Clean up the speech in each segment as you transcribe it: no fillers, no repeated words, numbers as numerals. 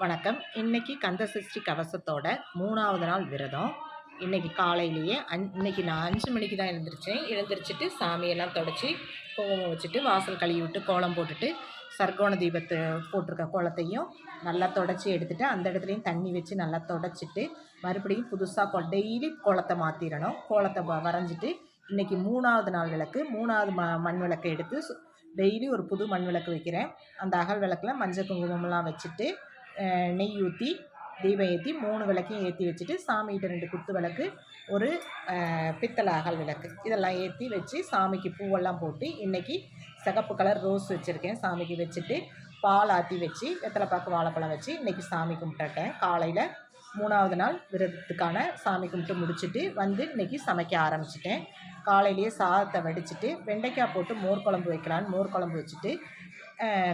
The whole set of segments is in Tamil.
வணக்கம். இன்னைக்கு கந்தசஷ்டி கவசத்தோட 3வது நாள் விரதம். இன்னைக்கு காலையிலேயே இன்னைக்கு நான் 5 மணிக்கு தான் எழுந்திரிச்சேன். எழுந்திரிச்சிட்டு சாமியெல்லாம் தொடச்சி, குங்குமம் வச்சுட்டு, வாசல் கழுவி விட்டு, கோலம் போட்டுட்டு, சர்க்கோண தீபத்தை போட்டிருக்க கோலத்தையும் நல்லா தொடச்சி எடுத்துட்டு, அந்த இடத்துலையும் தண்ணி வச்சு நல்லா தொடச்சிட்டு, மறுபடியும் புதுசாக டெய்லி கோலத்தை மாற்றிடணும். கோலத்தை வரைஞ்சிட்டு, இன்னைக்கு 3வது நாள் விளக்கு, 3வது மண் விளக்கை எடுத்து டெய்லி ஒரு புது மண் விளக்கு வைக்கிறேன். அந்த அகல் விளக்கில் மஞ்சள் குங்குமம்லாம் வச்சுட்டு, நெய் ஊற்றி தீபம் ஏற்றி 3 விளக்கையும் ஏற்றி வச்சுட்டு, சாமிகிட்ட 2 குத்து விளக்கு, ஒரு பித்தளை அகல் விளக்கு இதெல்லாம் ஏற்றி வச்சு சாமிக்கு பூவெல்லாம் போட்டு, இன்றைக்கி சிகப்பு கலர் ரோஸ் வச்சுருக்கேன் சாமிக்கு வச்சுட்டு, பால் ஆற்றி வச்சு வெத்தலைப்பாக்கு வாழைப்பழம் வச்சு இன்றைக்கி சாமி கும்பிட்டுட்டேன். காலையில் 3வது நாள் விரதத்துக்கான சாமி கும்பிட்டு முடிச்சுட்டு வந்து இன்றைக்கி சமைக்க ஆரம்பிச்சிட்டேன். காலையிலேயே சாதத்தை வடிச்சிட்டு வெண்டைக்காய் போட்டு மோர் குழம்பு வைக்கலான்னு மோர் குழம்பு வச்சுட்டு,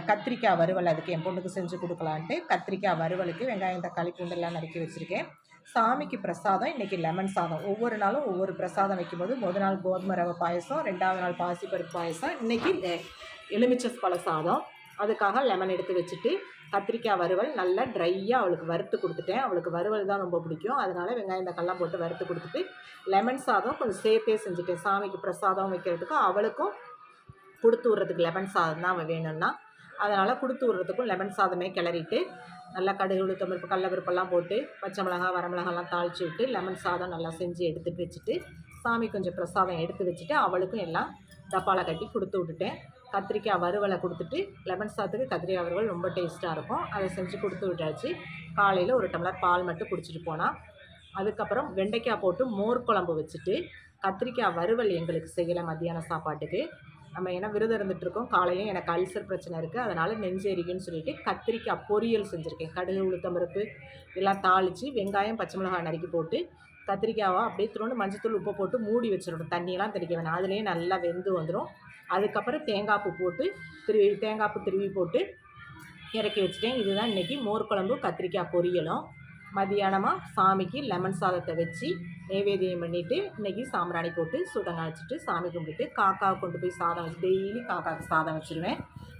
கத்திரிக்காய் வறுவல் அதுக்கு என் பொண்ணுக்கு செஞ்சு கொடுக்கலான்ட்டு கத்திரிக்காய் வறுவலுக்கு வெங்காயம் தக்காளி பூண்டெல்லாம் நறுக்கி வச்சுருக்கேன். சாமிக்கு பிரசாதம் இன்றைக்கி லெமன் சாதம். ஒவ்வொரு நாளும் ஒவ்வொரு பிரசாதம் வைக்கும்போது முதல் நாள் கோதுமை ரவை பாயசம், 2வது நாள் பாசிப்பருப்பு பாயசம், இன்றைக்கி எலுமிச்சை பழ சாதம். அதுக்காக லெமன் எடுத்து வச்சுட்டு கத்திரிக்காய் வறுவல் நல்லா ட்ரையாக அவளுக்கு வறுத்து கொடுத்துட்டேன். அவளுக்கு வறுவல் தான் ரொம்ப பிடிக்கும். அதனால் வெங்காயம் தக்காளிலாம் போட்டு வறுத்து கொடுத்துட்டு லெமன் சாதம் கொஞ்சம் சேர்த்தே செஞ்சுட்டேன். சாமிக்கு பிரசாதம் வைக்கிறதுக்கு அவளுக்கும் கொடுத்து விட்றதுக்கு லெமன் சாதம் தான் அவள் வேணும்னா, அதனால் கொடுத்து விட்றதுக்கும் லெமன் சாதமே கிளறிட்டு நல்லா கடுகு உளுத்தம் பருப்பு கடலப்பருப்பெல்லாம் போட்டு பச்சை மிளகா வரமிளகாலாம் தாளித்து விட்டு லெமன் சாதம் நல்லா செஞ்சு எடுத்துகிட்டு வச்சுட்டு, சாமி கொஞ்சம் பிரசாதம் எடுத்து வச்சுட்டு அவளுக்கும் எல்லாம் டப்பாவில் கட்டி கொடுத்து விட்டுட்டேன். கத்திரிக்காய் வறுவலை கொடுத்துட்டு, லெமன் சாதத்துக்கு கத்திரிக்காய் வறுவல் ரொம்ப டேஸ்ட்டாக இருக்கும், அதை செஞ்சு கொடுத்து விட்டாச்சு. காலையில் ஒரு டம்ளர் பால் மட்டும் குடிச்சிட்டு போனால். அதுக்கப்புறம் வெண்டைக்காய் போட்டு மோர் குழம்பு வச்சுட்டு, கத்திரிக்காய் வறுவல் எங்களுக்கு செய்யலை மத்தியான சாப்பாட்டுக்கு. நம்ம ஏன்னா விரதம் இருந்துகிட்ருக்கோம். காலையிலையும் எனக்கு அல்சர் பிரச்சனை இருக்குது, அதனால் நெஞ்செரிக்குன்னு சொல்லிவிட்டு கத்திரிக்காய் பொரியல் செஞ்சுருக்கேன். கடுகு உளுத்தம்பருப்பு எல்லாம் தாளித்து வெங்காயம் பச்சை மிளகாய் நறுக்கி போட்டு கத்திரிக்காவை அப்படியே திரும்ப மஞ்சத்தூள் உப்பு போட்டு மூடி வச்சிடணும். தண்ணியெல்லாம் தெளிக்க வேணாம், அதுலேயே நல்லா வெந்து வந்துடும். அதுக்கப்புறம் தேங்காய் பூ போட்டு தேங்காய் பூ திருவி போட்டு இறக்கி வச்சுட்டேன். இதுதான் இன்றைக்கி மோர் குழம்பு கத்திரிக்காய் பொரியலும். மதியானமாக சாமிக்கு லெமன் சாதத்தை வச்சு நைவேத்தியம் பண்ணிவிட்டு இன்றைக்கி சாம்பிராணி போட்டு சுடங்க வச்சுட்டு சாமி கும்பிட்டு காக்காவுக்கு கொண்டு போய் சாதம் வச்சு டெய்லி காக்காவுக்கு சாதம் வச்சுருவேன்.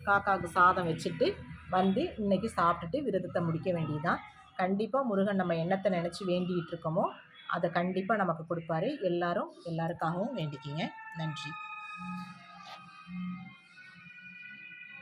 காக்காவுக்கு சாதம் வச்சுட்டு வந்து இன்றைக்கி சாப்பிட்டுட்டு விரதத்தை முடிக்க வேண்டியதுதான். கண்டிப்பாக முருகன் நம்ம எண்ணத்தை நினச்சி வேண்டிகிட்டு இருக்கோமோ அதை கண்டிப்பாக நமக்கு கொடுப்பாரு. எல்லாருக்காகவும் வேண்டிக்கிங்க. நன்றி.